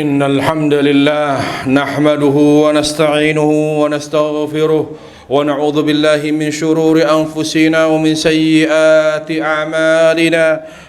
إن الحمد لله نحمده ونستعينه ونستغفره ونعوذ بالله من شرور أنفسنا ومن سيئات أعمالنا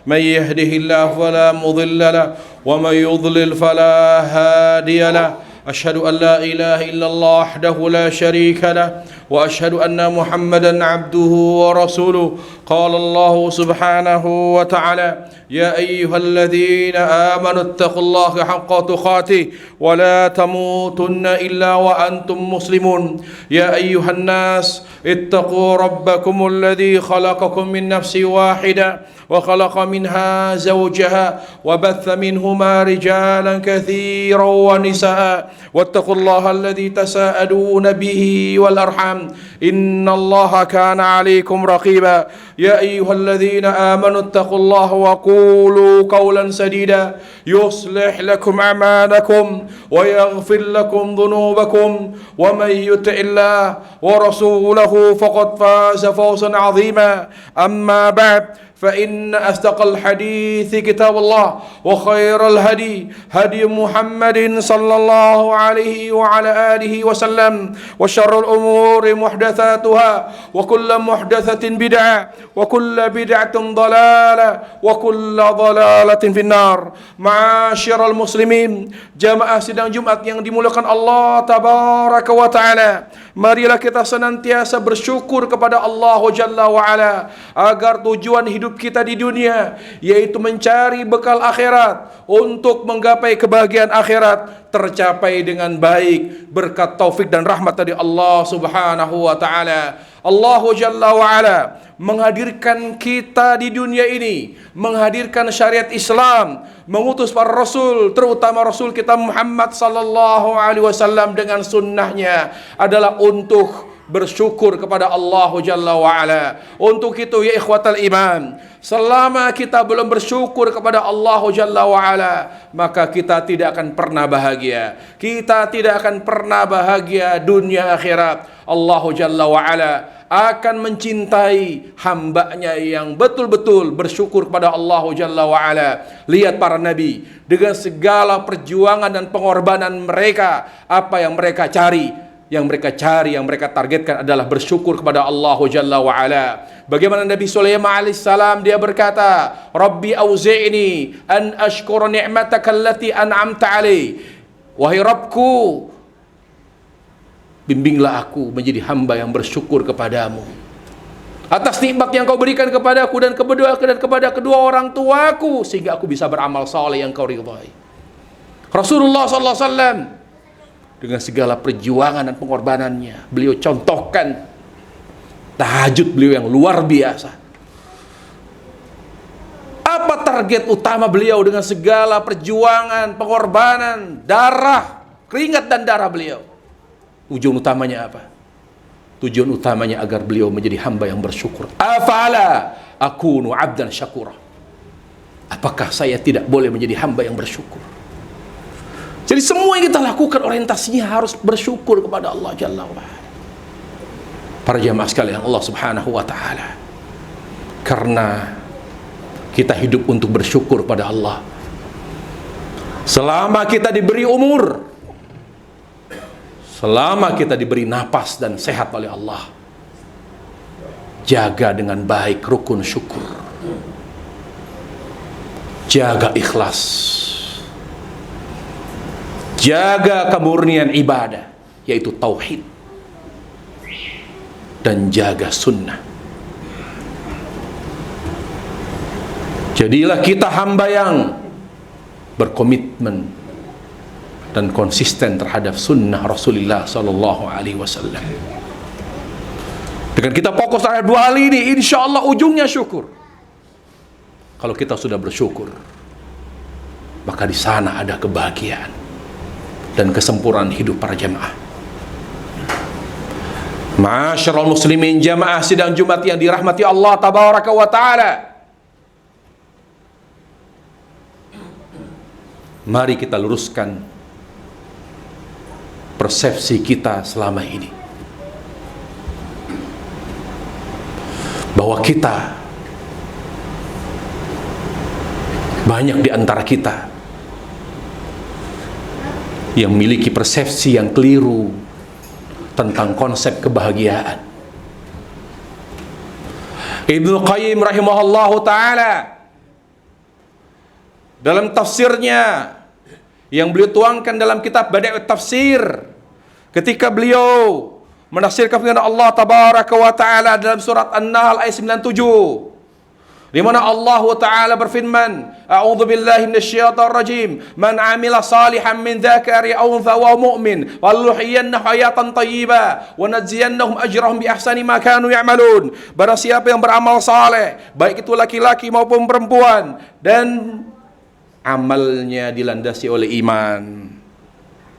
من يهده الله فلا مضل له ومن يضلل فلا هادي له أشهد أن لا إله إلا الله وحده لا شريك له وأشهد أن محمدا عبده ورسوله قال الله سبحانه وتعالى يا أيها الذين آمنوا اتقوا الله حق تقاته ولا تموتن إلا وأنتم مسلمون يا أيها الناس اتقوا ربكم الذي خلقكم من نفس واحدة وخلق منها زوجها وبث منهما رجالا كثيرا ونساء واتقوا الله الذي تساءلون به والأرحام إن الله كان عليكم رقيبا يا أيها الذين آمنوا اتقوا الله وقولوا قولا سديدا يصلح لكم أعمالكم ويغفر لكم ذنوبكم ومن يطع الله ورسوله فقد فاز فوزا عظيما أما بعد فإن أصدق الحديث كتاب الله وخير الهدي هدي محمد صلى الله عليه وعلى آله وسلم وشر الأمور محدثاتها وكل محدثة بدعة وكل بدعة ضلالة وكل ضلالة في النار. Ma'asyiral muslimin, jamaah sidang Jumat yang dimuliakan Allah tabaraka wa taala, marilah kita senantiasa bersyukur kepada Allah Jalla wa ala agar tujuan hidup kita di dunia yaitu mencari bekal akhirat untuk menggapai kebahagiaan akhirat tercapai dengan baik berkat taufik dan rahmat dari Allah Subhanahu wa taala. Allah Jalla wa ala menghadirkan kita di dunia ini, menghadirkan syariat Islam, mengutus para rasul, terutama Rasul kita Muhammad sallallahu alaihi wasallam dengan sunnahnya adalah untuk bersyukur kepada Allah Jalla wa ala. Untuk itu ya ikhwatal iman, selama kita belum bersyukur kepada Allah Jalla wa ala, maka kita tidak akan pernah bahagia. Kita tidak akan pernah bahagia dunia akhirat. Allah Jalla wa ala akan mencintai hambanya yang betul-betul bersyukur kepada Allah Jalla wa ala. Lihat para nabi dengan segala perjuangan dan pengorbanan mereka, apa yang mereka cari? Yang mereka targetkan adalah bersyukur kepada Allah Jalla wa ala. Bagaimana Nabi Sulaiman alaihissalam, dia berkata, Rabbi auzi'ni an ashkura ni'mataka allati an'amta alai. Wahai Rabbku, bimbinglah aku menjadi hamba yang bersyukur kepadamu atas nikmat yang kau berikan kepadaku dan kepada kedua orang tuaku, sehingga aku bisa beramal saleh yang kau ridhai. Rasulullah sallallahu alaihi wasallam dengan segala perjuangan dan pengorbanannya, beliau contohkan tahajud beliau yang luar biasa. Apa target utama beliau dengan segala perjuangan, pengorbanan, darah, keringat dan darah beliau? Tujuan utamanya apa? Tujuan utamanya agar beliau menjadi hamba yang bersyukur. Afala akunu abdan syakura. Apakah saya tidak boleh menjadi hamba yang bersyukur? Jadi semua yang kita lakukan orientasinya harus bersyukur kepada Allah Jalla wa ala. Para jamaah sekalian Allah Subhanahu wa taala, karena kita hidup untuk bersyukur pada Allah. Selama kita diberi umur, selama kita diberi napas dan sehat oleh Allah, jaga dengan baik rukun syukur. Jaga ikhlas. Jaga kemurnian ibadah, yaitu tauhid, dan jaga sunnah. Jadilah kita hamba yang berkomitmen dan konsisten terhadap sunnah Rasulullah sallallahu alaihi wasallam. Dengan kita fokus terhadap dua hal ini, insya Allah ujungnya syukur. Kalau kita sudah bersyukur, maka di sana ada kebahagiaan dan kesempurnaan hidup para jamaah. Ma'asyiral muslimin, jamaah sidang Jumat yang dirahmati Allah tabaraka wa taala, mari kita luruskan persepsi kita selama ini bahwa kita, banyak di antara kita yang memiliki persepsi yang keliru tentang konsep kebahagiaan. Ibnu Qayyim rahimahullahu ta'ala dalam tafsirnya yang beliau tuangkan dalam kitab Badi'ut Tafsir, ketika beliau menafsirkan firman Allah tabaraka wa ta'ala dalam surat An-Nahl ayat 97, di mana Allah Ta'ala berfirman, A'udzu billahi minasyaitonir rajim, man 'amila salihan min dzakari aw untha wa mu'min faluhyiyannahu hayatan thayyibah wa najziyannahum ajrahum bi ahsani ma kanu ya'malun. Barang siapa yang beramal saleh, baik itu laki-laki maupun perempuan, dan amalnya dilandasi oleh iman,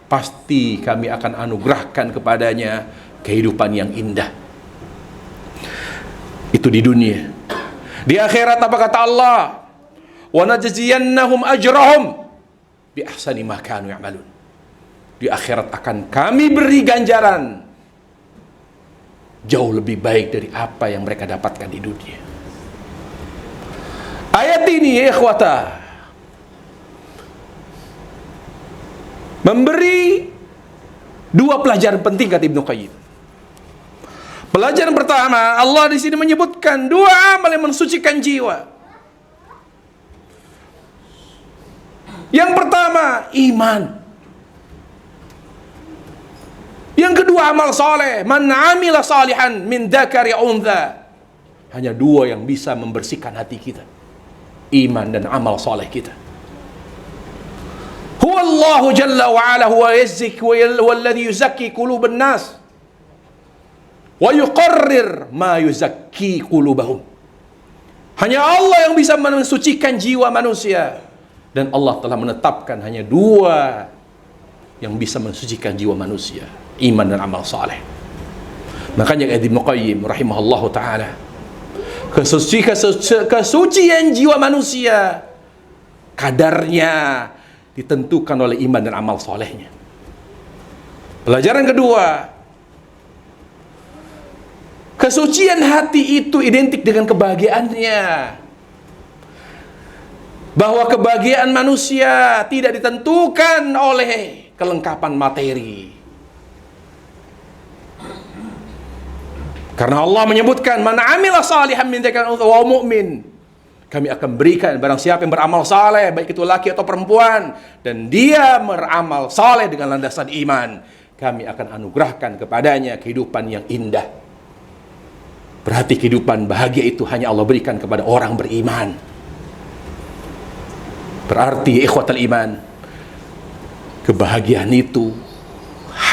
pasti kami akan anugerahkan kepadanya kehidupan yang indah. Itu di dunia. Di akhirat apa kata Allah? Wa najziyannahum ajrahum bi ahsani ma kanu ya'malun. Di akhirat akan kami beri ganjaran jauh lebih baik dari apa yang mereka dapatkan di dunia. Ayat ini ya ikhwata memberi dua pelajaran penting kata Ibnu Qayyim. Pelajaran pertama, Allah di sini menyebutkan dua amal yang mensucikan jiwa. Yang pertama, iman. Yang kedua, amal saleh. Man 'amila salihan min dzakari aw untha. Hanya dua yang bisa membersihkan hati kita. Iman dan amal saleh kita. Huwallahu jalla wa ala huwa yazki wa alladhi yuzakki quluban nas. Wa yuqarrir ma yuzakki qulubahum. Hanya Allah yang bisa mensucikan jiwa manusia, dan Allah telah menetapkan hanya dua yang bisa mensucikan jiwa manusia, iman dan amal saleh. Makanya Ibnu Qayyim rahimahullahu taala, kesucian jiwa manusia kadarnya ditentukan oleh iman dan amal salehnya. Pelajaran kedua, kesucian hati itu identik dengan kebahagiaannya. Bahwa kebahagiaan manusia tidak ditentukan oleh kelengkapan materi. Karena Allah menyebutkan, man 'amila salihan min dzakarin aw untha wa mu'min. Kami akan berikan barang siapa yang beramal saleh, baik itu laki atau perempuan, dan dia beramal saleh dengan landasan iman, kami akan anugerahkan kepadanya kehidupan yang indah. Berarti kehidupan bahagia itu hanya Allah berikan kepada orang beriman. Berarti ikhwatal iman, kebahagiaan itu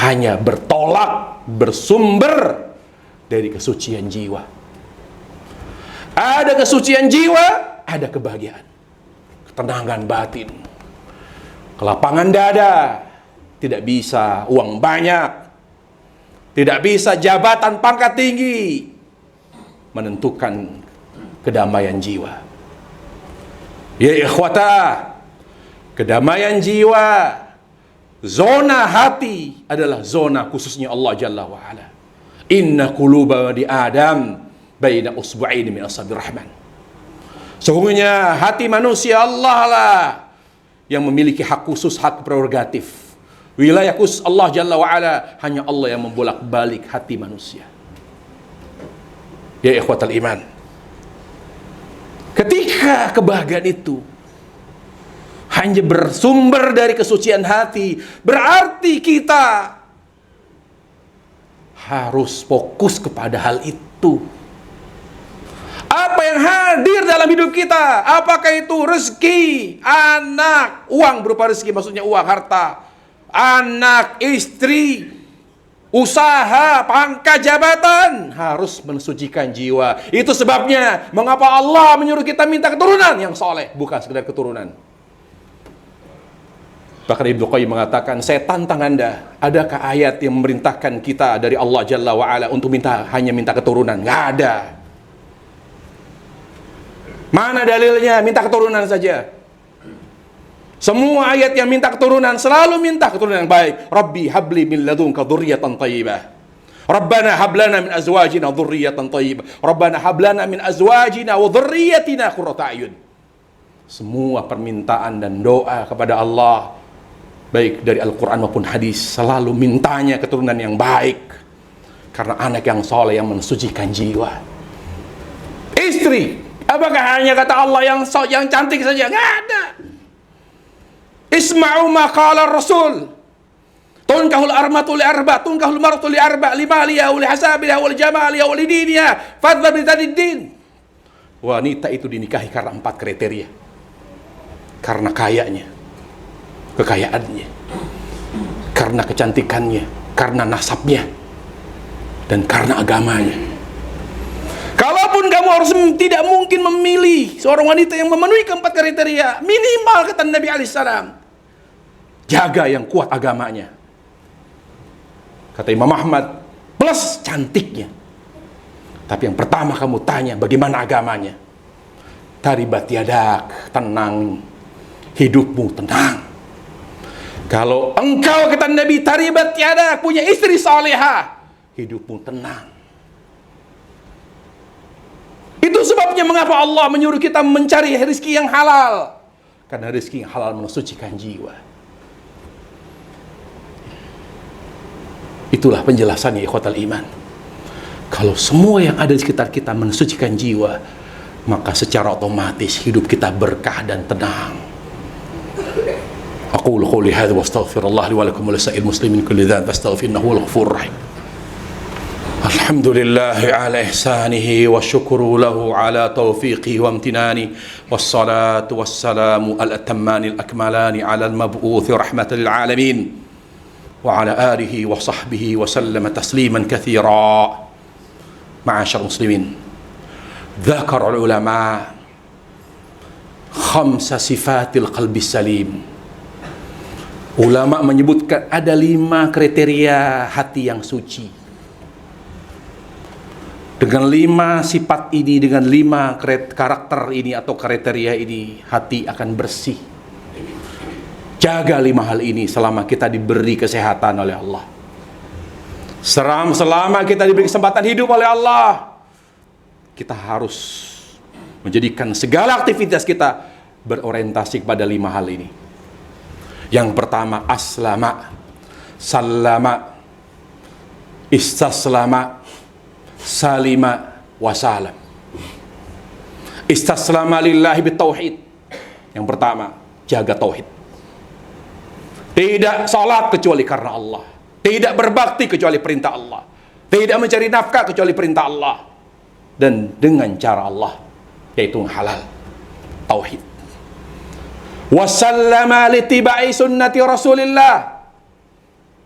hanya bertolak, bersumber dari kesucian jiwa. Ada kesucian jiwa, ada kebahagiaan, ketenangan batin, kelapangan dada. Tidak bisa uang banyak, tidak bisa jabatan pangkat tinggi menentukan kedamaian jiwa. Ya ikhwata, kedamaian jiwa, zona hati adalah zona khususnya Allah Jalla wa'ala. Inna quluba bani Adam baina usbu'aini min asabi rahman. Sesungguhnya hati manusia Allah lah yang memiliki hak khusus, hak prerogatif. Wilayah khusus Allah Jalla wa'ala, hanya Allah yang membolak-balik hati manusia. Ya ikhwatal iman, ketika kebahagiaan itu hanya bersumber dari kesucian hati, berarti kita harus fokus kepada hal itu. Apa yang hadir dalam hidup kita, apakah itu rezeki, anak, uang berupa rezeki, maksudnya uang, harta, anak, istri, usaha, pangkat jabatan, harus mensucikan jiwa. Itu sebabnya mengapa Allah menyuruh kita minta keturunan yang soleh, bukan sekedar keturunan. Bahkan Ibnu Qayyim mengatakan, saya tantang Anda, adakah ayat yang memerintahkan kita dari Allah Jalla wa'ala untuk hanya minta keturunan? Nggak ada. Mana dalilnya? Minta keturunan saja. Semua ayat yang minta keturunan selalu minta keturunan yang baik. Rabbi habli min ladunka dzurriyyatan thayyibah. Rabbana hab lana min azwajina dzurriyyatan thayyibah. Rabbana hab lana min azwajina wa dzurriyyatina qurrata a'yun. Semua permintaan dan doa kepada Allah baik dari Al-Quran maupun hadis, selalu mintanya keturunan yang baik, karena anak yang soleh yang mensucikan jiwa. Istri, apakah hanya kata Allah yang cantik saja? Nggak ada. Isma'u ma qala Rasul, tunkahul armatu li arba, tunkahul maratu li arba, limaliha wa li hasabiha wa li jamaliha wa li diniha fadhhab bi dzatiddin. Wanita itu dinikahi karena 4 kriteria. Karena kayanya, kekayaannya, karena kecantikannya, karena nasabnya, dan karena agamanya. Kalaupun kamu harus tidak mungkin memilih seorang wanita yang memenuhi keempat kriteria, minimal kata Nabi alaihissalam, jaga yang kuat agamanya. Kata Imam Ahmad, plus cantiknya. Tapi yang pertama kamu tanya, bagaimana agamanya? Taribat yadak, tenang, hidupmu tenang. Kalau engkau kata Nabi taribat yadak, punya istri salihah, hidupmu tenang. Itu sebabnya mengapa Allah menyuruh kita mencari rezeki yang halal. Karena rezeki yang halal mensucikan jiwa. Itulah penjelasannya ikhwatal iman. Kalau semua yang ada di sekitar kita mensucikan jiwa, maka secara otomatis hidup kita berkah dan tenang. Aqulu qouli hadza wa astaghfirullah li wa lakum wa lisa'il muslimin kulli dzan fastaghfiruhu wal ghafurur rahim. Alhamdulillahi ala ihsanihi wa syukru lahu ala taufiqihi wa amtinani, wassalatu wassalamu al-atammani al-akmalani ala al-mab'uthi rahmatan lil alamin wa ala alihi wa sahbihi wa sallama tasliman katsira. Ma'asyar muslimin, dzakara ulama khamsa sifatil qalbi salim. Ulama menyebutkan ada 5 kriteria hati yang suci. Dengan 5 sifat ini, dengan 5 karakter ini atau kriteria ini, hati akan bersih. Jaga 5 hal ini selama kita diberi kesehatan oleh Allah. Selama kita diberi kesempatan hidup oleh Allah, kita harus menjadikan segala aktivitas kita berorientasi kepada 5 hal ini. Yang pertama, aslama, sallama, istaslama, salima, wasalam. Istaslama lillahi bitauhid. Yang pertama, jaga tauhid. Tidak salat kecuali karena Allah, tidak berbakti kecuali perintah Allah, tidak mencari nafkah kecuali perintah Allah, dan dengan cara Allah, yaitu halal, tauhid. Wasallama litibai sunnati Rasulillah,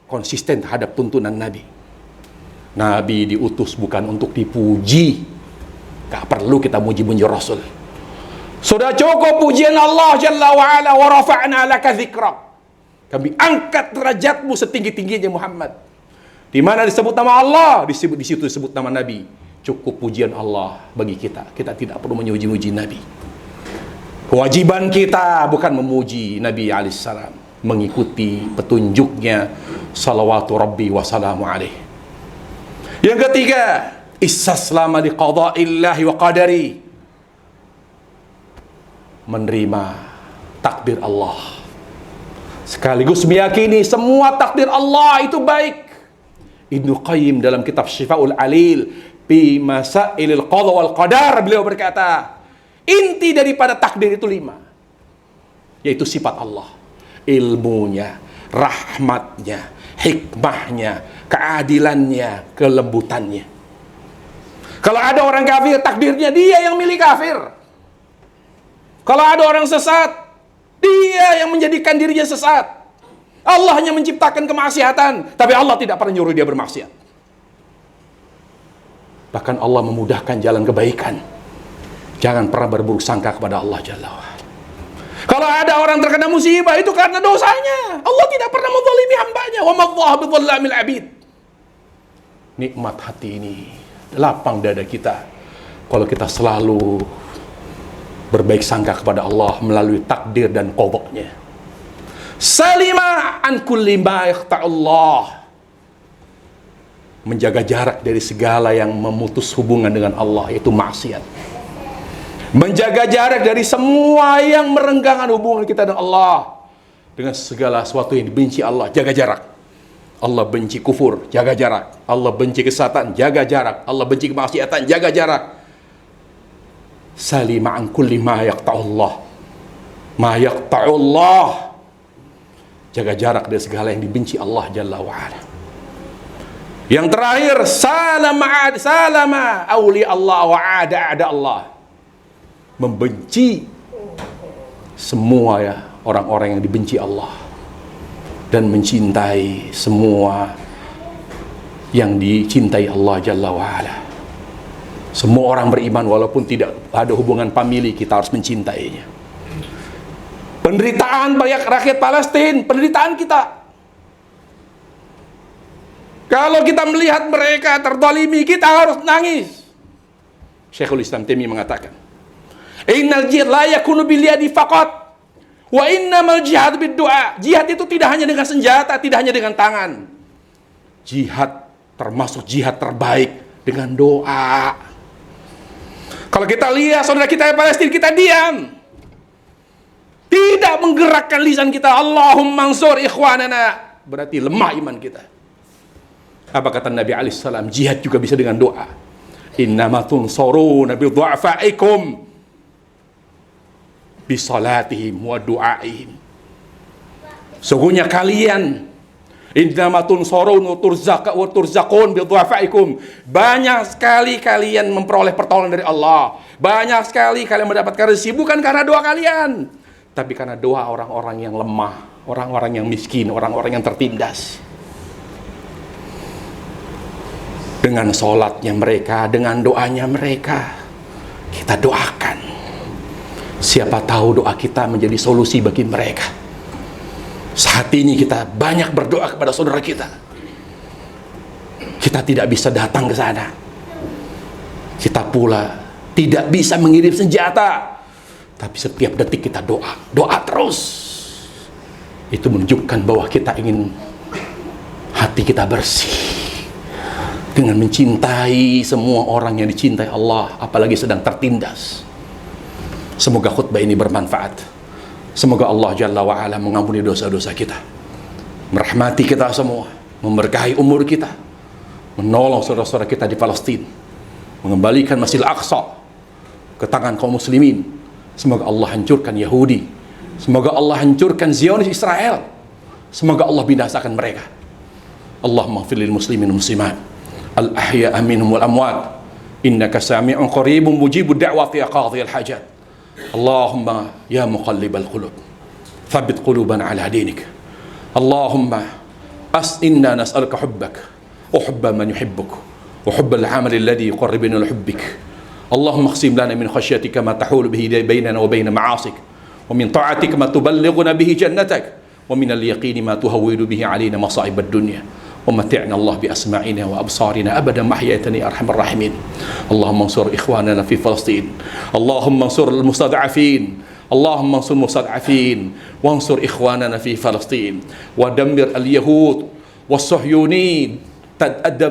konsisten terhadap tuntunan Nabi. Nabi diutus bukan untuk dipuji, gak perlu kita muji-muji Rasul. Sudah cukup pujian Allah Jalla wa'ala, wa rafa'na laka dzikrak, kami angkat derajatmu setinggi-tingginya Muhammad. Di mana disebut nama Allah, di situ disebut nama Nabi. Cukup pujian Allah bagi kita. Kita tidak perlu memuji-muji Nabi. Kewajiban kita bukan memuji Nabi alaihissalam, mengikuti petunjuknya salawatu rabbi wa salamu alaih. Yang ketiga, istaslama li qada'illahi wa qadari, menerima takdir Allah, sekaligus meyakini semua takdir Allah itu baik. Ibnu Qayyim dalam kitab Syifaul Alil fi Masailil Qadha wal Qadar, beliau berkata, inti daripada takdir itu 5, yaitu sifat Allah, ilmunya, rahmatnya, hikmahnya, keadilannya, kelembutannya. Kalau ada orang kafir, takdirnya dia yang milih kafir. Kalau ada orang sesat, dia yang menjadikan dirinya sesat. Allah hanya menciptakan kemaksiatan, tapi Allah tidak pernah nyuruh dia bermaksiat. Bahkan Allah memudahkan jalan kebaikan. Jangan pernah berburuk sangka kepada Allah Jalla wa'ala. Kalau ada orang terkena musibah, itu karena dosanya. Allah tidak pernah menzalimi hambanya. Wa madzallaha bidzallamil abid. Nikmat hati ini, lapang dada kita kalau kita selalu berbaik sangka kepada Allah melalui takdir dan qadha-Nya. Salima an kulli ma yakhta'ullah, menjaga jarak dari segala yang memutus hubungan dengan Allah, yaitu maksiat. Menjaga jarak dari semua yang merenggangkan hubungan kita dengan Allah. dengan segala sesuatu yang dibenci Allah, jaga jarak. Allah benci kufur, jaga jarak. Allah benci kesesatan, jaga jarak. Allah benci kemaksiatan, jaga jarak. Salima an kulli ma yaqta'ullah. Ma yaqta'ullah. Jaga jarak dari segala yang dibenci Allah Jalla wa'ala. Yang terakhir, salama awli Allah wa ada Allah. Membenci semua ya orang-orang yang dibenci Allah, dan mencintai semua yang dicintai Allah Jalla wa'ala. Semua orang beriman walaupun tidak ada hubungan famili, kita harus mencintainya. Penderitaan banyak rakyat Palestina, penderitaan kita. Kalau kita melihat mereka terzalimi, kita harus nangis. Syekhul Islam Taimiyah mengatakan, innal jihad la yakunu bil yadi faqat, wa innamal jihad bid du'a. Jihad itu tidak hanya dengan senjata, tidak hanya dengan tangan. Jihad termasuk jihad terbaik dengan doa. Kalau kita lihat saudara kita di Palestina, kita diam. Tidak menggerakkan lisan kita, Allahumma ansur ikhwanana. Berarti lemah iman kita. Apa kata Nabi alaihissalam? Jihad juga bisa dengan doa. Innama tunsuruna bi du'afaikum bi salatihim wa du'aihim. Sungguhnya kalian innama tunsurun wa turzaqun bi du'afaikum. Banyak sekali kalian memperoleh pertolongan dari Allah. Banyak sekali kalian mendapatkan rezeki bukan karena doa kalian, tapi karena doa orang-orang yang lemah, orang-orang yang miskin, orang-orang yang tertindas. Dengan sholatnya mereka, dengan doanya mereka, kita doakan. Siapa tahu doa kita menjadi solusi bagi mereka. Saat ini kita banyak berdoa kepada saudara kita. Kita tidak bisa datang ke sana. Kita pula tidak bisa mengirim senjata. Tapi setiap detik kita doa. Doa terus. Itu menunjukkan bahwa kita ingin hati kita bersih. Dengan mencintai semua orang yang dicintai Allah, apalagi sedang tertindas. Semoga khutbah ini bermanfaat. Semoga Allah Jalla wa'ala mengampuni dosa-dosa kita, merahmati kita semua, memberkahi umur kita, menolong saudara-saudara kita di Palestina, mengembalikan Masjidil Aqsa ke tangan kaum muslimin. Semoga Allah hancurkan Yahudi, semoga Allah hancurkan Zionis Israel, semoga Allah binasakan mereka. Allahumma ighfir lil muslimin wal muslimat al-ahya'a minhum wal amwat innaka sami'un qaribun mujibud da'wati ya qadhiyal hajat. Allahumma ya muqallibal qulub thabbit qulubana ala dinik. Allahumma inna nas'aluka hubbak wa hubba man yuhibbuk wa hubbal 'amali alladhi yuqarribuna li hubbik. Allahumma iqsim lana min khashyatika ma tahulu bihi bainana wa bain ma'asik wa min ta'atika ma tuballighuna bihi jannatak wa min al-yaqini ma tuhawwidu bihi 'alaina masa'ib ad-dunya. ومتعنا الله بأسماعنا وأبصارنا أبدا ما أحييتنا يا أرحم الراحمين. اللهم انصر إخواننا في فلسطين. اللهم انصر المستضعفين. اللهم انصر المستضعفين وانصر إخواننا في فلسطين ودمر اليهود والصهيونين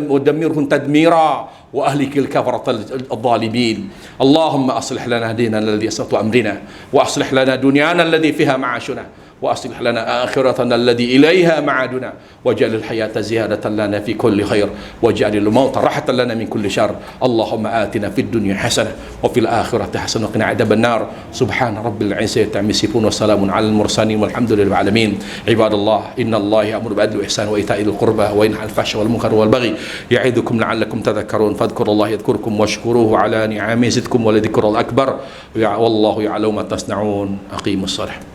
ودمرهم تدميرا وأهلك الكفرة الظالمين. اللهم أصلح لنا ديننا الذي يسرة أمرنا وأصلح لنا دنيانا الذي فيها معاشنا وأصلح لنا آخرتنا الذي إليها معادنا واجعل الحياة زيادة لنا في كل خير واجعل الموت راحة لنا من كل شر. اللهم آتنا في الدنيا حسنة وفي الآخرة حسنة وقنا عذاب النار. سبحان رب العزة عما يصفون وسلام على المرسلين والحمد لله رب العالمين. عباد الله إن الله يأمر بالعدل والإحسان وإيتاء ذي القربى وينهى عن الفحشاء والمنكر والبغي يعظكم لعلكم تذكرون فاذكروا الله يذكركم واشكروه على نعمه يزدكم ولذكر الله أكبر والله يعلم ما تصنعون. أقيموا الصلاة.